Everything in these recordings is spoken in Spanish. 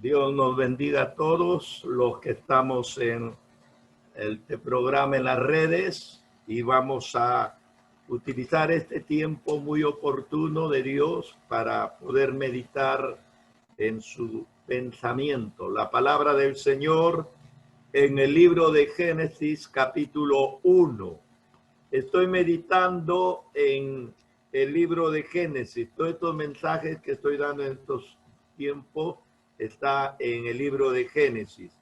Dios nos bendiga a todos los que estamos en este programa en las redes y vamos a utilizar este tiempo muy oportuno de Dios para poder meditar en su pensamiento. La palabra del Señor en el libro de Génesis capítulo 1. Estoy meditando en el libro de Génesis. Todos estos mensajes que estoy dando en estos tiempos está en el libro de Génesis.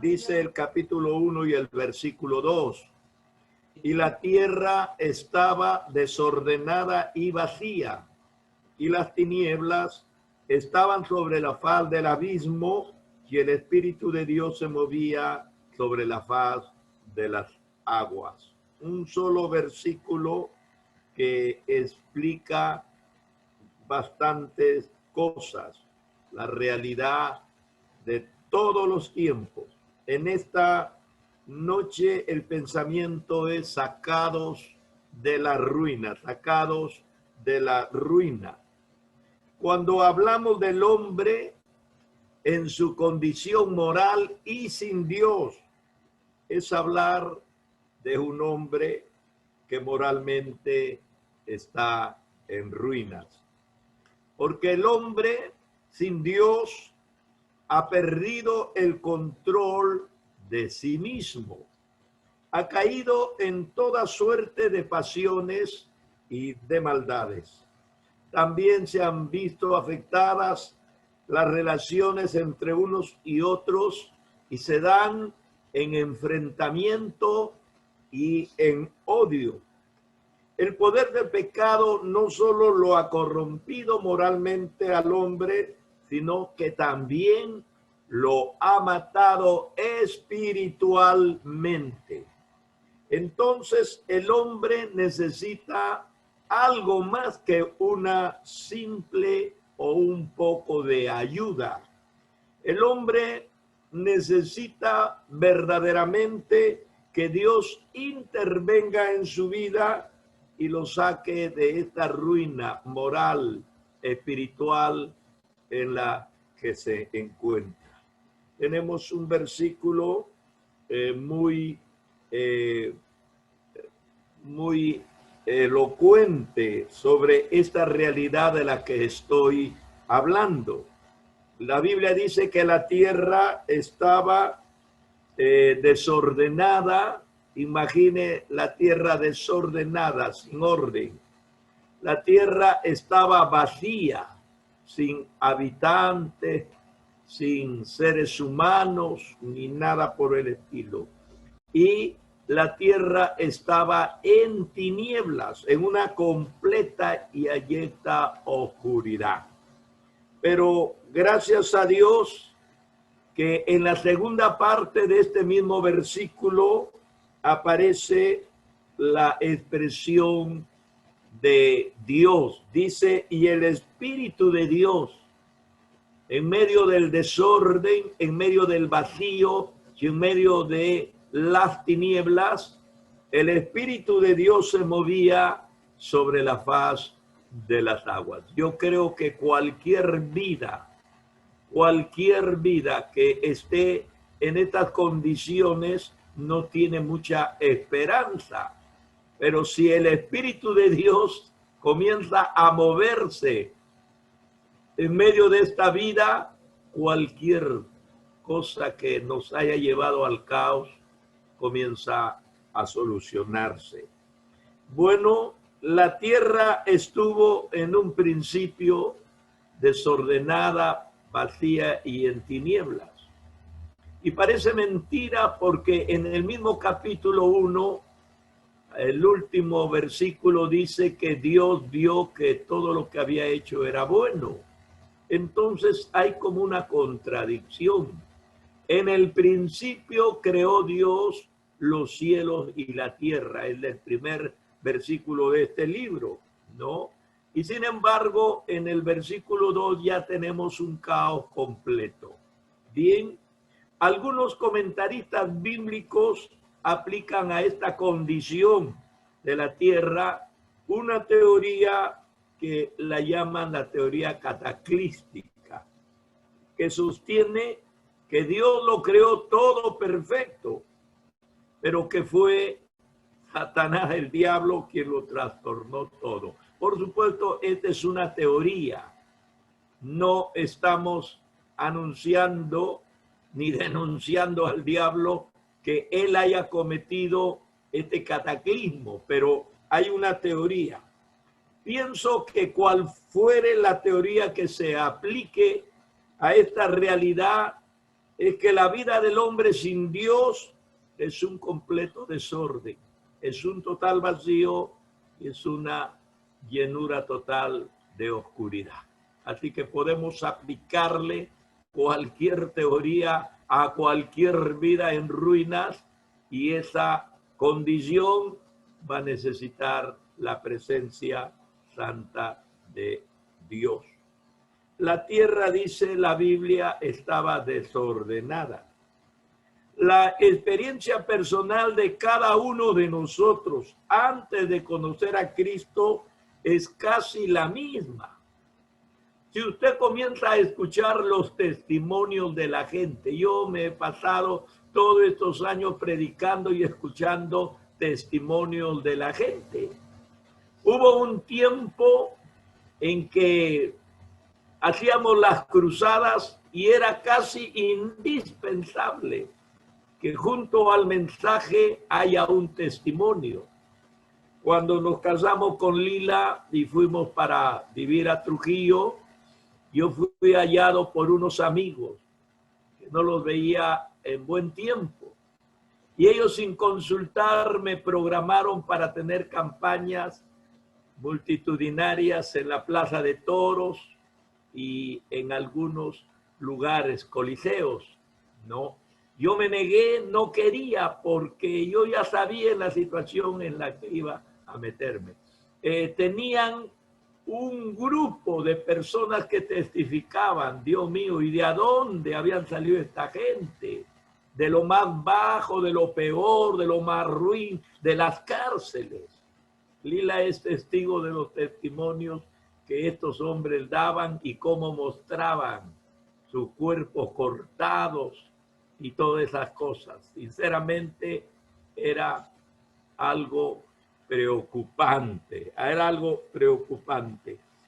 Dice el capítulo 1 y el versículo 2. Y la tierra estaba desordenada y vacía, y las tinieblas estaban sobre la faz del abismo, y el Espíritu de Dios se movía sobre la faz de las aguas. Un solo versículo que explica bastantes cosas, la realidad de todos los tiempos. En esta noche el pensamiento es sacados de la ruina, sacados de la ruina. Cuando hablamos del hombre en su condición moral y sin Dios, es hablar de un hombre que moralmente está en ruinas. Porque el hombre sin Dios ha perdido el control de sí mismo. Ha caído en toda suerte de pasiones y de maldades. También se han visto afectadas las relaciones entre unos y otros y se dan en enfrentamiento y en odio. El poder del pecado no solo lo ha corrompido moralmente al hombre, sino que también lo ha matado espiritualmente. Entonces el hombre necesita algo más que una simple o un poco de ayuda. El hombre necesita verdaderamente que Dios intervenga en su vida y lo saque de esta ruina moral, espiritual en la que se encuentra. Tenemos un versículo muy elocuente sobre esta realidad de la que estoy hablando. La Biblia dice que la tierra estaba desordenada. Imagine la tierra desordenada, sin orden. La tierra estaba vacía, sin habitantes, sin seres humanos, ni nada por el estilo. Y la tierra estaba en tinieblas, en una completa y abyecta oscuridad. Pero gracias a Dios que en la segunda parte de este mismo versículo aparece la expresión de Dios. Dice, y el Espíritu de Dios, en medio del desorden, en medio del vacío y en medio de las tinieblas, el Espíritu de Dios se movía sobre la faz de las aguas. Yo creo que cualquier vida que esté en estas condiciones no tiene mucha esperanza. Pero si el Espíritu de Dios comienza a moverse en medio de esta vida, cualquier cosa que nos haya llevado al caos comienza a solucionarse. Bueno, la tierra estuvo en un principio desordenada, vacía y en tinieblas. Y parece mentira porque en el mismo capítulo 1, el último versículo dice que Dios vio que todo lo que había hecho era bueno. Entonces hay como una contradicción. En el principio creó Dios los cielos y la tierra. Es el primer versículo de este libro, ¿no? Y sin embargo, en el versículo 2 ya tenemos un caos completo. Bien, algunos comentaristas bíblicos aplican a esta condición de la tierra una teoría que la llaman la teoría cataclística. que sostiene que Dios lo creó todo perfecto, pero que fue Satanás, el diablo, quien lo trastornó todo. Por supuesto, esta es una teoría. No estamos anunciando ni denunciando al diablo que él haya cometido este cataclismo, pero hay una teoría. Pienso que cual fuere la teoría que se aplique a esta realidad, es que la vida del hombre sin Dios es un completo desorden, es un total vacío y es una llenura total de oscuridad. Así que podemos aplicarle cualquier teoría a cualquier vida en ruinas y esa condición va a necesitar la presencia santa de Dios. La tierra, dice la Biblia, estaba desordenada. La experiencia personal de cada uno de nosotros antes de conocer a Cristo es casi la misma. Si usted comienza a escuchar los testimonios de la gente, yo me he pasado todos estos años predicando y escuchando testimonios de la gente. Hubo un tiempo en que hacíamos las cruzadas y era casi indispensable que junto al mensaje haya un testimonio. Cuando nos casamos con Lila y fuimos para vivir a Trujillo, yo fui hallado por unos amigos que no los veía en buen tiempo. Y ellos, sin consultar, me programaron para tener campañas multitudinarias en la Plaza de Toros y en algunos lugares, coliseos, ¿no? Yo me negué, no quería, porque yo ya sabía la situación en la que iba a meterme. Tenían un grupo de personas que testificaban, Dios mío, ¿y de a dónde habían salido esta gente? De lo más bajo, de lo peor, de lo más ruin, de las cárceles. Lila es testigo de los testimonios que estos hombres daban y cómo mostraban sus cuerpos cortados y todas esas cosas. Sinceramente, era algo preocupante,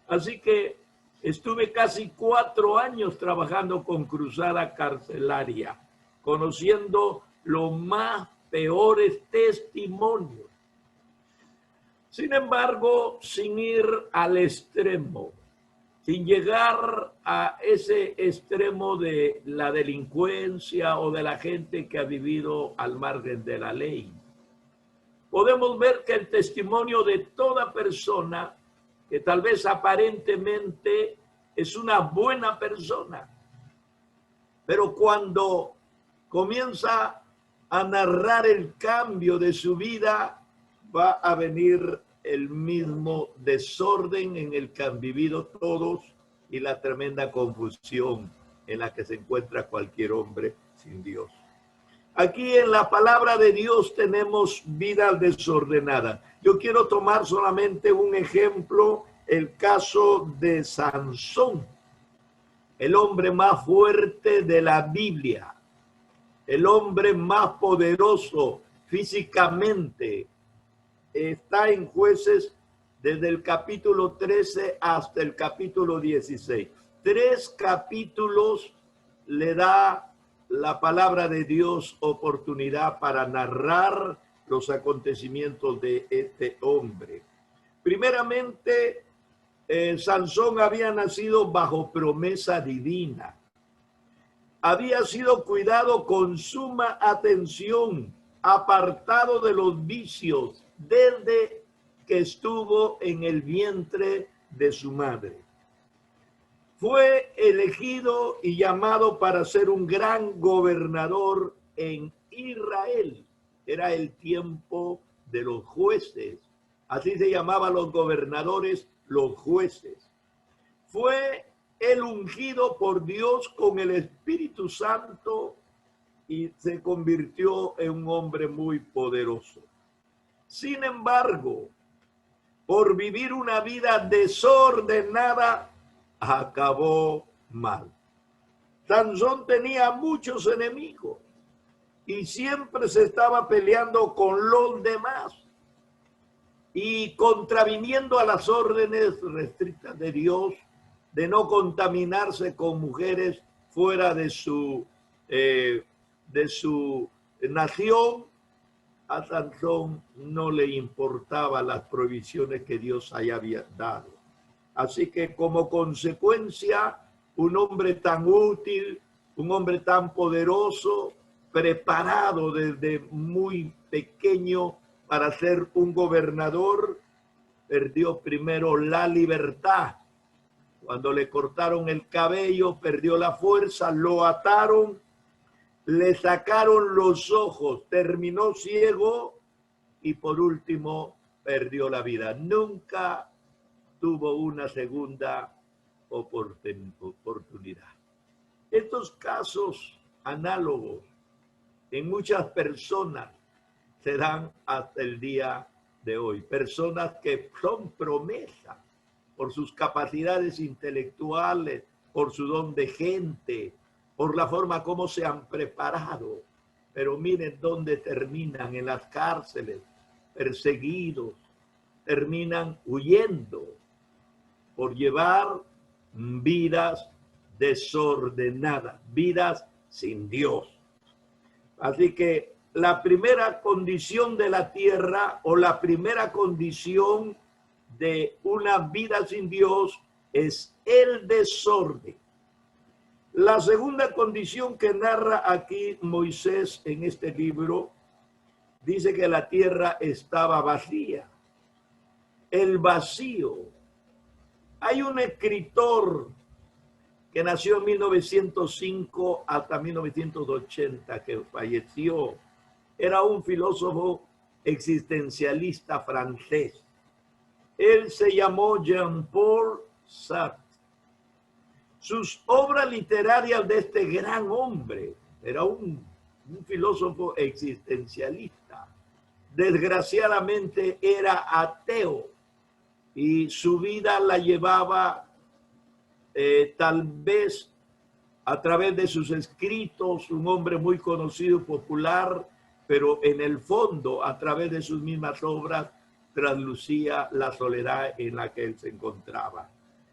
Así que estuve casi 4 años trabajando con Cruzada Carcelaria, conociendo los más peores testimonios. Sin embargo, sin ir al extremo, sin llegar a ese extremo de la delincuencia o de la gente que ha vivido al margen de la ley, podemos ver que el testimonio de toda persona que tal vez aparentemente es una buena persona, pero cuando comienza a narrar el cambio de su vida, va a venir el mismo desorden en el que han vivido todos y la tremenda confusión en la que se encuentra cualquier hombre sin Dios. Aquí en la palabra de Dios tenemos vida desordenada. Yo quiero tomar solamente un ejemplo, el caso de Sansón, el hombre más fuerte de la Biblia, el hombre más poderoso físicamente. Está en Jueces desde el capítulo 13 hasta el capítulo 16. 3 capítulos le da la palabra de Dios oportunidad para narrar los acontecimientos de este hombre. Primeramente, Sansón había nacido bajo promesa divina. Había sido cuidado con suma atención, apartado de los vicios desde que estuvo en el vientre de su madre. Fue elegido y llamado para ser un gran gobernador en Israel. Era el tiempo de los jueces. Así se llamaban los gobernadores, los jueces. Fue el ungido por Dios con el Espíritu Santo y se convirtió en un hombre muy poderoso. Sin embargo, por vivir una vida desordenada, acabó mal. Sansón tenía muchos enemigos y siempre se estaba peleando con los demás y contraviniendo a las órdenes restrictas de Dios de no contaminarse con mujeres fuera de su nación. A Sansón no le importaban las prohibiciones que Dios había dado. Así que como consecuencia, un hombre tan útil, un hombre tan poderoso, preparado desde muy pequeño para ser un gobernador, perdió primero la libertad. Cuando le cortaron el cabello, perdió la fuerza, lo ataron, le sacaron los ojos, terminó ciego y por último perdió la vida. Nunca tuvo una segunda oportunidad. Estos casos análogos en muchas personas se dan hasta el día de hoy. Personas que son promesas por sus capacidades intelectuales, por su don de gente, por la forma como se han preparado. Pero miren dónde terminan: en las cárceles, perseguidos, terminan huyendo por llevar vidas desordenadas, vidas sin Dios. Así que la primera condición de la tierra, o la primera condición de una vida sin Dios, es el desorden. La segunda condición que narra aquí Moisés en este libro, dice que la tierra estaba vacía. El vacío. Hay un escritor que nació en 1905 hasta 1980, que falleció. Era un filósofo existencialista francés. Él se llamó Jean-Paul Sartre. Sus obras literarias de este gran hombre, era un filósofo existencialista. Desgraciadamente era ateo y su vida la llevaba tal vez a través de sus escritos, un hombre muy conocido y popular, pero en el fondo, a través de sus mismas obras, traslucía la soledad en la que él se encontraba.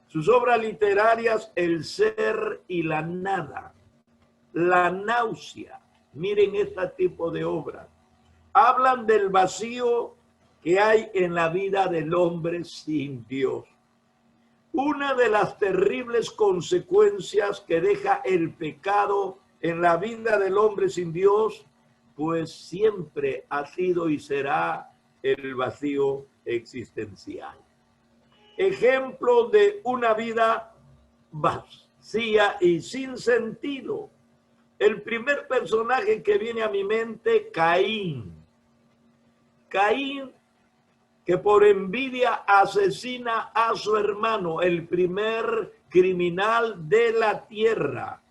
Sus obras literarias: El ser y la nada, La náusea. Miren este tipo de obras. Hablan del vacío que hay en la vida del hombre sin Dios. Una de las terribles consecuencias que deja el pecado en la vida del hombre sin Dios, pues siempre ha sido y será el vacío existencial. Ejemplo de una vida vacía y sin sentido. El primer personaje que viene a mi mente: Caín. Caín, que por envidia asesina a su hermano, el primer criminal de la tierra.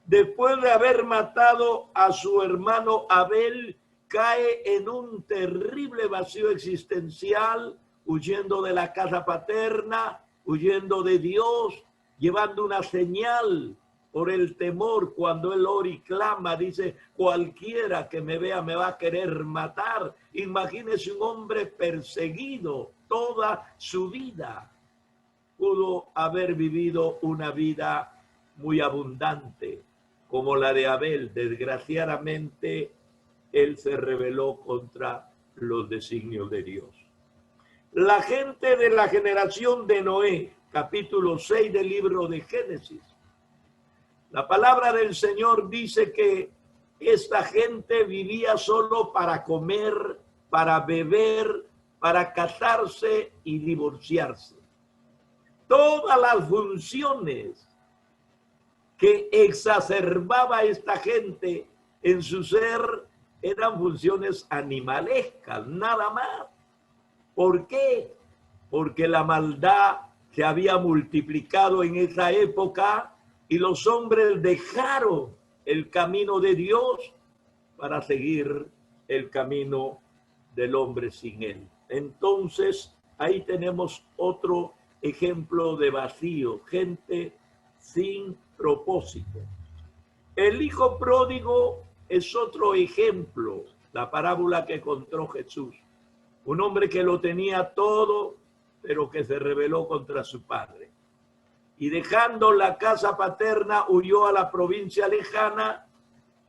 Después de haber matado a su hermano Abel, cae en un terrible vacío existencial, huyendo de la casa paterna, huyendo de Dios, llevando una señal por el temor. Cuando él ora y clama, dice: cualquiera que me vea me va a querer matar. Imagínese un hombre perseguido toda su vida. Pudo haber vivido una vida muy abundante, como la de Abel. Desgraciadamente, él se rebeló contra los designios de Dios. La gente de la generación de Noé, capítulo 6 del libro de Génesis. La palabra del Señor dice que esta gente vivía solo para comer, para beber, para casarse y divorciarse. Todas las funciones que exacerbaba esta gente en su ser eran funciones animalescas, nada más. ¿Por qué? Porque la maldad se había multiplicado en esa época y los hombres dejaron el camino de Dios para seguir el camino del hombre sin él. Entonces, ahí tenemos otro ejemplo de vacío, gente sin propósito. El hijo pródigo es otro ejemplo, la parábola que contó Jesús. Un hombre que lo tenía todo, pero que se rebeló contra su padre. Y dejando la casa paterna, huyó a la provincia lejana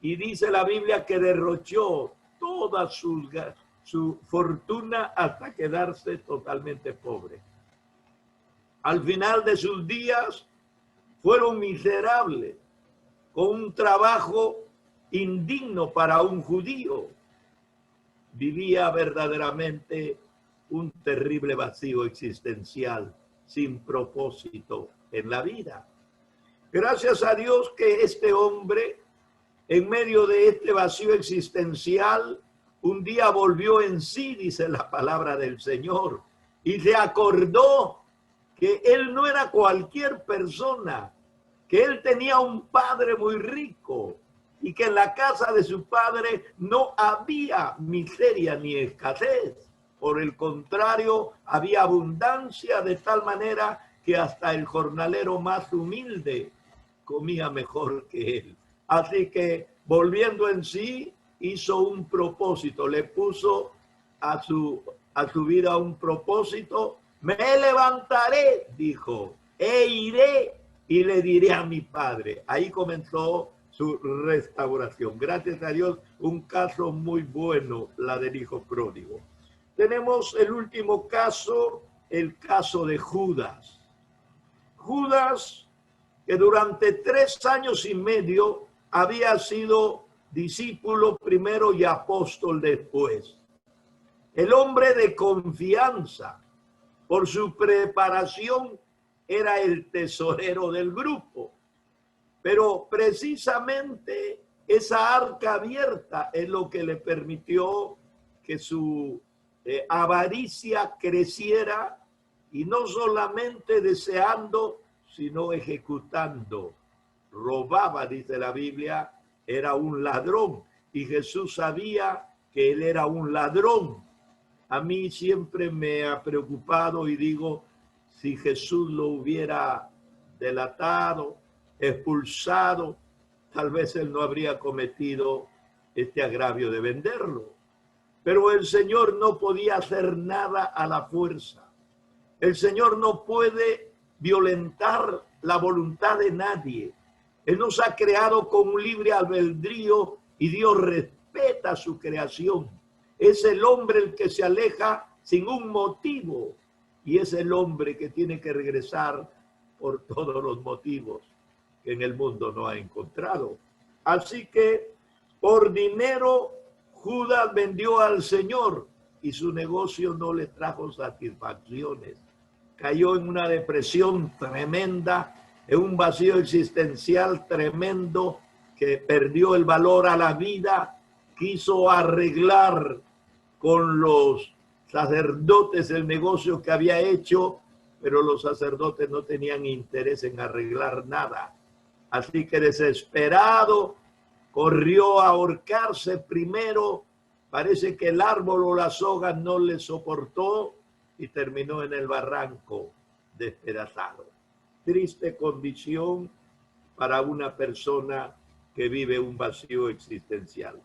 y dice la Biblia que derrochó toda su fortuna hasta quedarse totalmente pobre. Al final de sus días fueron miserables, con un trabajo indigno para un judío. Vivía verdaderamente un terrible vacío existencial, sin propósito en la vida. Gracias a Dios que este hombre, en medio de este vacío existencial, un día volvió en sí, dice la palabra del Señor, y se acordó que él no era cualquier persona, que él tenía un padre muy rico y que en la casa de su padre no había miseria ni escasez. Por el contrario, había abundancia, de tal manera que hasta el jornalero más humilde comía mejor que él. Así que, volviendo en sí, hizo un propósito, le puso a su vida un propósito. Me levantaré, dijo, e iré y le diré a mi padre. Ahí comenzó su restauración. Gracias a Dios, un caso muy bueno, la del hijo pródigo. Tenemos el último caso, el caso de Judas. Judas, que durante 3 años y medio había sido discípulo primero y apóstol después. El hombre de confianza, por su preparación, era el tesorero del grupo. Pero precisamente esa arca abierta es lo que le permitió que su avaricia creciera, y no solamente deseando, sino ejecutando. Robaba, dice la Biblia, era un ladrón, y Jesús sabía que él era un ladrón. A mí siempre me ha preocupado y digo, si Jesús lo hubiera delatado, expulsado, tal vez él no habría cometido este agravio de venderlo. Pero el Señor no podía hacer nada a la fuerza. El Señor no puede violentar la voluntad de nadie. Él nos ha creado con un libre albedrío y Dios respeta su creación. Es el hombre el que se aleja sin un motivo y es el hombre que tiene que regresar por todos los motivos que en el mundo no ha encontrado. Así que por dinero Judas vendió al Señor y su negocio no le trajo satisfacciones. Cayó en una depresión tremenda, en un vacío existencial tremendo, que perdió el valor a la vida. Quiso arreglar con los sacerdotes el negocio que había hecho, pero los sacerdotes no tenían interés en arreglar nada. Así que desesperado, corrió a ahorcarse primero. Parece que el árbol o la soga no le soportó y terminó en el barranco despedazado. Triste condición para una persona que vive un vacío existencial.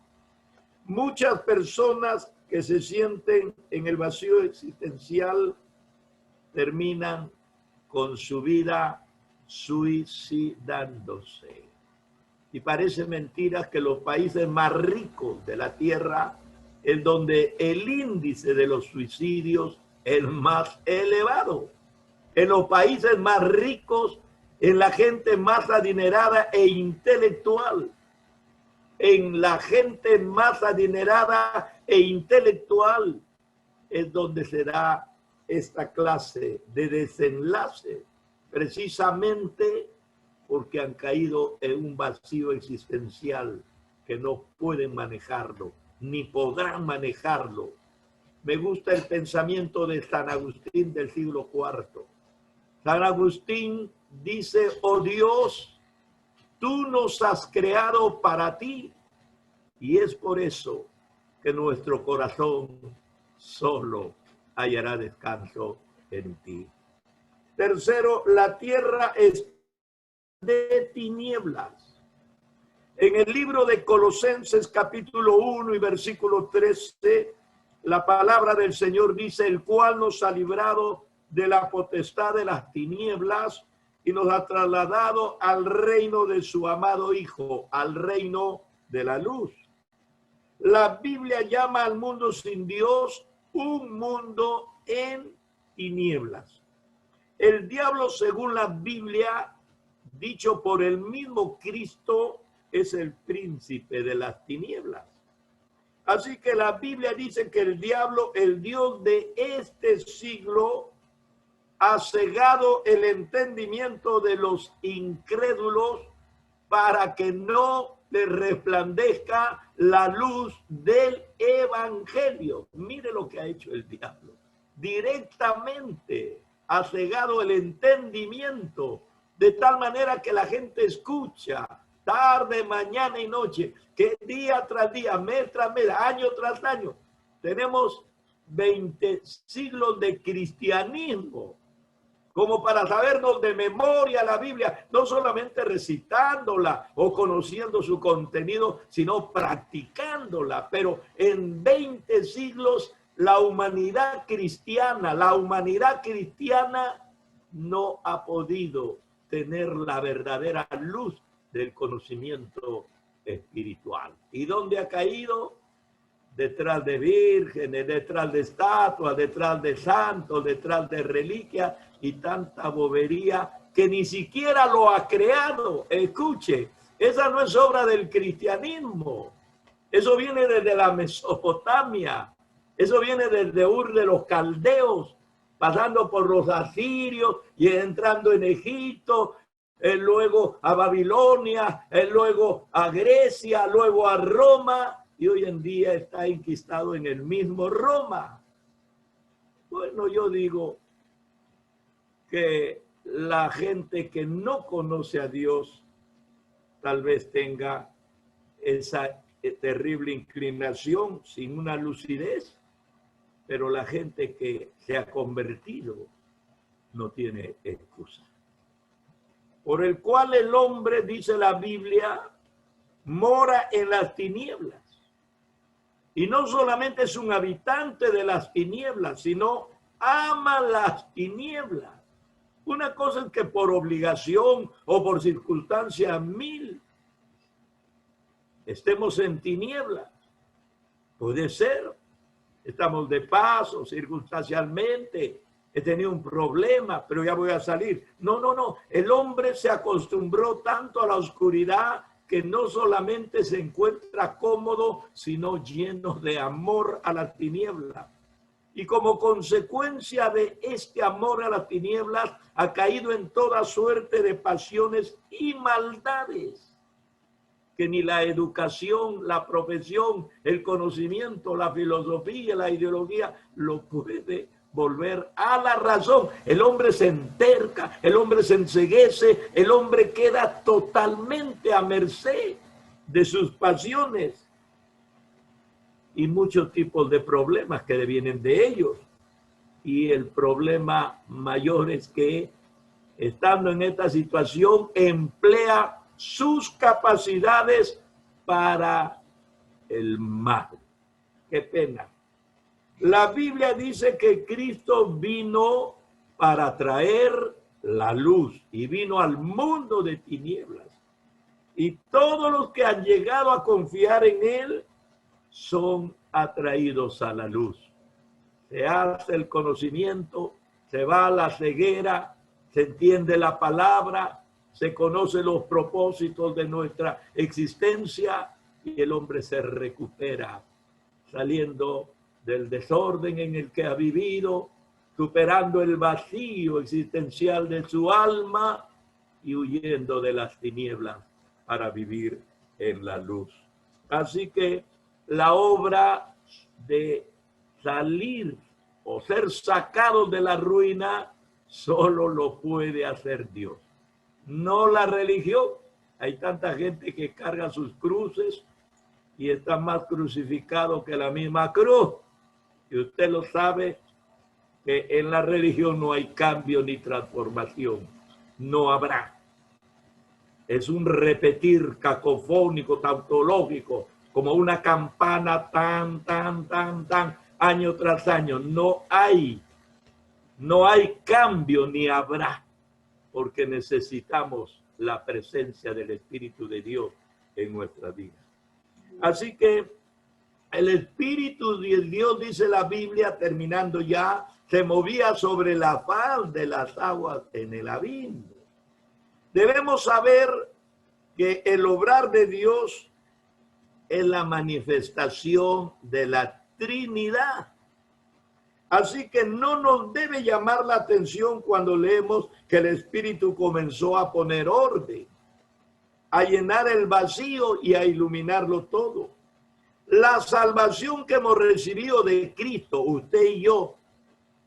Muchas personas que se sienten en el vacío existencial terminan con su vida suicidándose. Y parece mentira que los países más ricos de la tierra, en donde el índice de los suicidios es más elevado, en los países más ricos, en la gente más adinerada e intelectual, en la gente más adinerada e intelectual es donde se da esta clase de desenlace, precisamente porque han caído en un vacío existencial que no pueden manejarlo, ni podrán manejarlo. Me gusta el pensamiento de San Agustín del siglo IV. San Agustín dice, oh Dios, tú nos has creado para ti, y es por eso que nuestro corazón solo hallará descanso en ti. Tercero, la tierra es de tinieblas. En el libro de Colosenses capítulo 1 y versículo 13, la palabra del Señor dice, el cual nos ha librado de la potestad de las tinieblas y nos ha trasladado al reino de su amado Hijo, al reino de la luz. La Biblia llama al mundo sin Dios un mundo en tinieblas. El diablo, según la Biblia, dicho por el mismo Cristo, es el príncipe de las tinieblas. Así que la Biblia dice que el diablo, el Dios de este siglo, ha cegado el entendimiento de los incrédulos para que no le resplandezca la luz del evangelio. Mire lo que ha hecho el diablo. Directamente ha cegado el entendimiento de tal manera que la gente escucha tarde, mañana y noche, que día tras día, mes tras mes, año tras año, tenemos 20 siglos de cristianismo, como para sabernos de memoria la Biblia, no solamente recitándola o conociendo su contenido, sino practicándola. Pero en 20 siglos la humanidad cristiana no ha podido tener la verdadera luz del conocimiento espiritual. ¿Y dónde ha caído? Detrás de vírgenes, detrás de estatuas, detrás de santos, detrás de reliquias y tanta bobería que ni siquiera lo ha creado. Escuche, esa no es obra del cristianismo. Eso viene desde la Mesopotamia. Eso viene desde Ur de los caldeos, pasando por los asirios y entrando en Egipto, luego a Babilonia, luego a Grecia, luego a Roma, y hoy en día está enquistado en el mismo Roma. Bueno, yo digo que la gente que no conoce a Dios tal vez tenga esa terrible inclinación sin una lucidez, pero la gente que se ha convertido no tiene excusa. Por el cual el hombre, dice la Biblia, mora en las tinieblas. Y no solamente es un habitante de las tinieblas, sino ama las tinieblas. Una cosa es que por obligación o por circunstancia mil estemos en tinieblas. Puede ser. Estamos de paso, circunstancialmente. He tenido un problema, pero ya voy a salir. No. El hombre se acostumbró tanto a la oscuridad que no solamente se encuentra cómodo, sino lleno de amor a las tinieblas. Y como consecuencia de este amor a las tinieblas, ha caído en toda suerte de pasiones y maldades que ni la educación, la profesión, el conocimiento, la filosofía, la ideología lo puede volver a la razón. El hombre se enterca, el hombre se enceguece, el hombre queda totalmente a merced de sus pasiones y muchos tipos de problemas que devienen de ellos. Y el problema mayor es que, estando en esta situación, emplea sus capacidades para el mal. Qué pena. La Biblia dice que Cristo vino para traer la luz y vino al mundo de tinieblas. Y todos los que han llegado a confiar en Él son atraídos a la luz. Se hace el conocimiento, se va a la ceguera, se entiende la palabra, se conocen los propósitos de nuestra existencia y el hombre se recupera, saliendo del desorden en el que ha vivido, superando el vacío existencial de su alma y huyendo de las tinieblas para vivir en la luz. Así que la obra de salir o ser sacados de la ruina solo lo puede hacer Dios, no la religión. Hay tanta gente que carga sus cruces y está más crucificado que la misma cruz. Y usted lo sabe que en la religión no hay cambio ni transformación. No habrá. Es un repetir cacofónico, tautológico, como una campana tan, tan, tan, tan, año tras año. No hay cambio ni habrá, porque necesitamos la presencia del Espíritu de Dios en nuestra vida. Así que el Espíritu de Dios, dice la Biblia, terminando ya, se movía sobre la faz de las aguas en el abismo. Debemos saber que el obrar de Dios es la manifestación de la Trinidad. Así que no nos debe llamar la atención cuando leemos que el Espíritu comenzó a poner orden, a llenar el vacío y a iluminarlo todo. La salvación que hemos recibido de Cristo, usted y yo,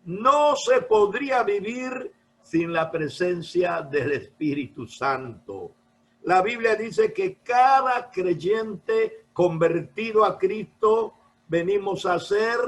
no se podría vivir sin la presencia del Espíritu Santo. La Biblia dice que cada creyente convertido a Cristo venimos a ser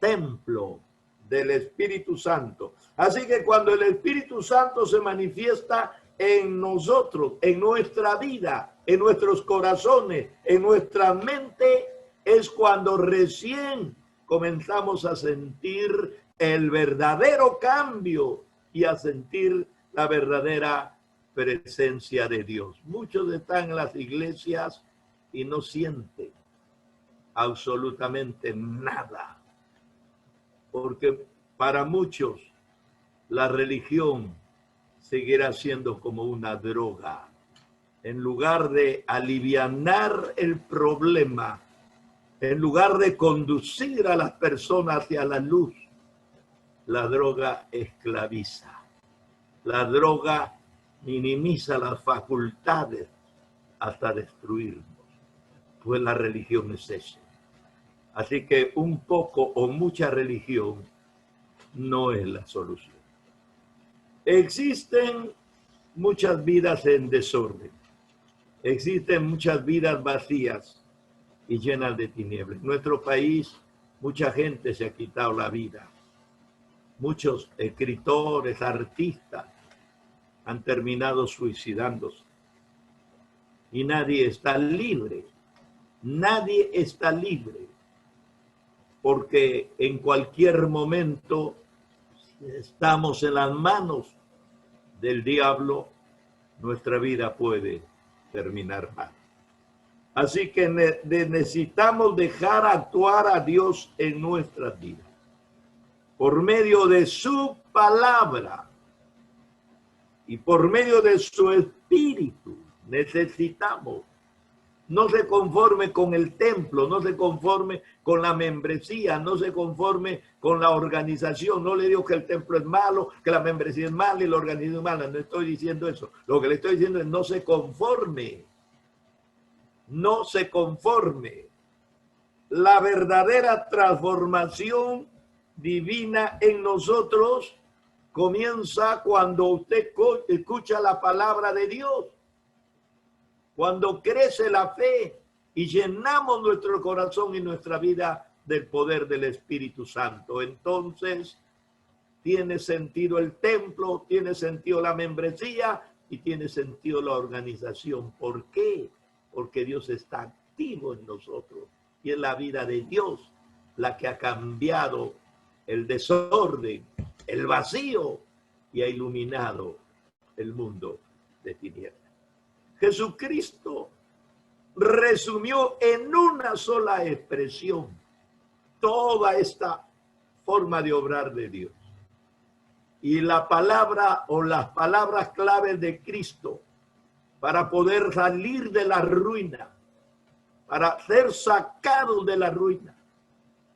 templo del Espíritu Santo. Así que cuando el Espíritu Santo se manifiesta en nosotros, en nuestra vida, en nuestros corazones, en nuestra mente, es cuando recién comenzamos a sentir el verdadero cambio y a sentir la verdadera presencia de Dios. Muchos están en las iglesias y no sienten absolutamente nada, porque para muchos la religión seguirá siendo como una droga. En lugar de alivianar el problema, en lugar de conducir a las personas hacia la luz, la droga esclaviza. La droga minimiza las facultades hasta destruirnos. Pues la religión es eso. Así que un poco o mucha religión no es la solución. Existen muchas vidas en desorden. Existen muchas vidas vacías y llenas de tinieblas. En nuestro país, mucha gente se ha quitado la vida. Muchos escritores, artistas han terminado suicidándose. Y nadie está libre. Nadie está libre. Porque en cualquier momento estamos en las manos del diablo, nuestra vida puede terminar mal. Así que necesitamos dejar actuar a Dios en nuestras vidas por medio de su palabra y por medio de su espíritu. Necesitamos. No se conforme con el templo, no se conforme con la membresía, no se conforme con la organización. No le digo que el templo es malo, que la membresía es mala y la organización es mala. No estoy diciendo eso. Lo que le estoy diciendo es no se conforme. No se conforme. La verdadera transformación divina en nosotros comienza cuando usted escucha la palabra de Dios. Cuando crece la fe y llenamos nuestro corazón y nuestra vida del poder del Espíritu Santo, entonces tiene sentido el templo, tiene sentido la membresía y tiene sentido la organización. ¿Por qué? Porque Dios está activo en nosotros y es la vida de Dios la que ha cambiado el desorden, el vacío y ha iluminado el mundo de tinieblas. Jesucristo resumió en una sola expresión toda esta forma de obrar de Dios. Y la palabra o las palabras claves de Cristo para poder salir de la ruina, para ser sacados de la ruina,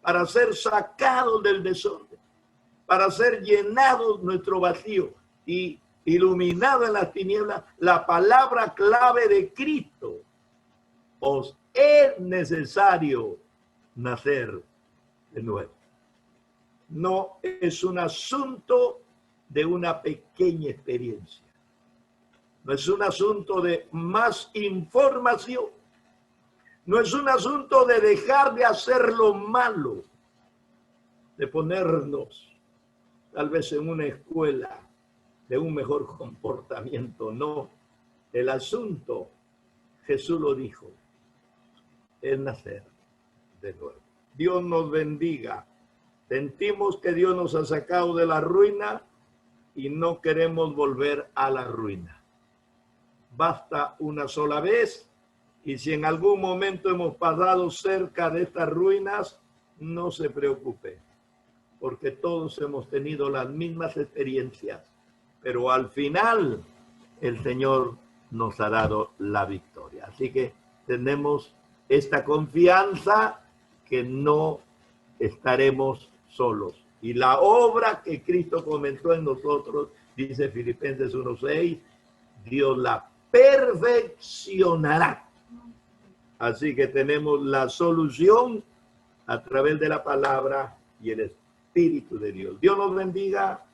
para ser sacados del desorden, para ser llenados nuestro vacío y iluminado en las tinieblas, la palabra clave de Cristo: os es necesario nacer de nuevo. No es un asunto de una pequeña experiencia. No es un asunto de más información. No es un asunto de dejar de hacer lo malo, de ponernos tal vez en una escuela de un mejor comportamiento. No, El asunto, Jesús lo dijo, es nacer de nuevo. Dios nos bendiga. Sentimos que Dios nos ha sacado de la ruina y no queremos volver a la ruina. Basta una sola vez, y si en algún momento hemos pasado cerca de estas ruinas, no se preocupe, porque todos hemos tenido las mismas experiencias, pero al final el Señor nos ha dado la victoria. Así que tenemos esta confianza que no estaremos solos. Y la obra que Cristo comenzó en nosotros, dice Filipenses 1:6, Dios la perfeccionará. Así que tenemos la solución a través de la palabra y el Espíritu de Dios. Dios nos bendiga.